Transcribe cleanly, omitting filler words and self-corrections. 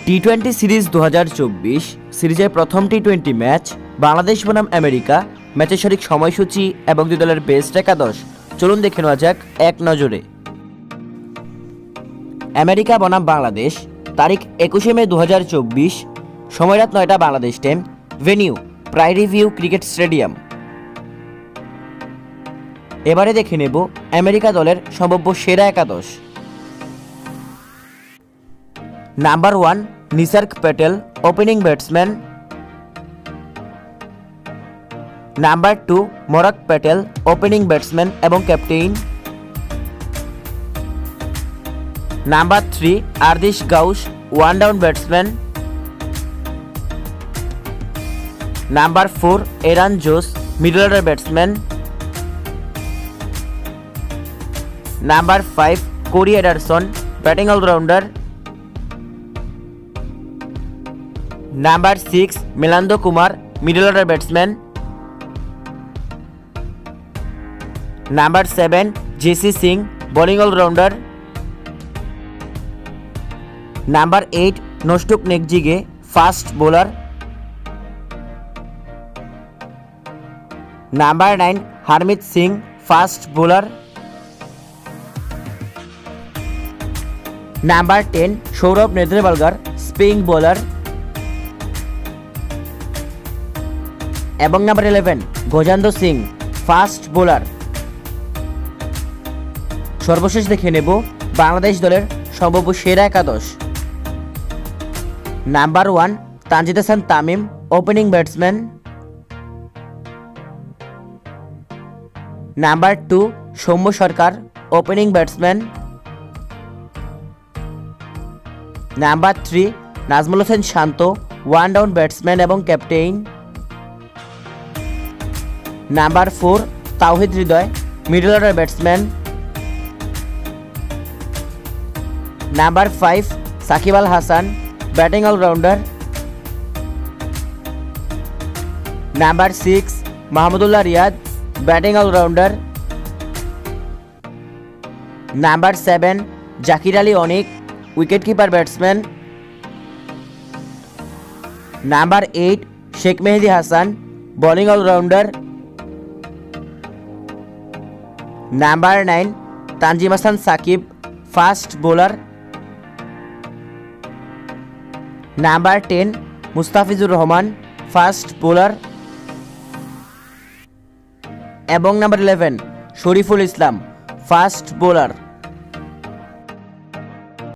টি-20 series 2024 সিরিজের প্রথম টি-20 match Bangladesh বনাম আমেরিকা। ম্যাচের সঠিক সময়সূচি এবং দুই দলের বেস্ট একাদশ চলুন দেখে নেওয়া যাক এক নজরে। আমেরিকা বনাম বাংলাদেশ, তারিখ 21 মে 2024, সময় রাত 9টা Bangladesh time, venue prairie view cricket stadium. এবারে দেখে নেব আমেরিকা দলের সম্ভাব্য সেরা একাদশ। Number 1 Nisarg Patel, opening batsman. Number 2 Monank Patel, opening batsman এবং captain. Number 3 Andries Gous, one down batsman. Number 4 Aaron জোস, middle order batsman. Number 5 Corey Anderson, batting allrounder. Number 6 Milind Kumar, middle order batsman. Number 7 Jessy Singh, bowling allrounder. Number 8 নোস্টুক নেকজিগে, fast bowler. Number 9 Harmeet Singh, fast bowler. Number 10 Saurabh Netravalkar, spin bowler. এবং number 11 Gajanand Singh, fast bowler. সর্বশেষ দেখে নেব বাংলাদেশ দলের সম্ভাব্য সেরা একাদশ। Number 1 Tanzid Hasan Tamim, opening batsman. Number 2 Soumya Sarkar, opening batsman. Number 3 Najmul Hossain Shanto, one down batsman এবং captain. Number 4 Towhid Hridoy, middle order batsman. Number 5 Shakib Al Hasan, batting allrounder. Number 6 Mahmudullah Riyad, batting allrounder. Number 7 Jaker Ali Anik, wicket keeper batsman. Number 8 Sheikh Mehedi Hasan, bowling allrounder. Number 9 Tanzim Hasan Sakib, fast bowler. Number 10 Mustafizur Rahman, fast bowler. এবং number 11 Shariful Islam, fast bowler.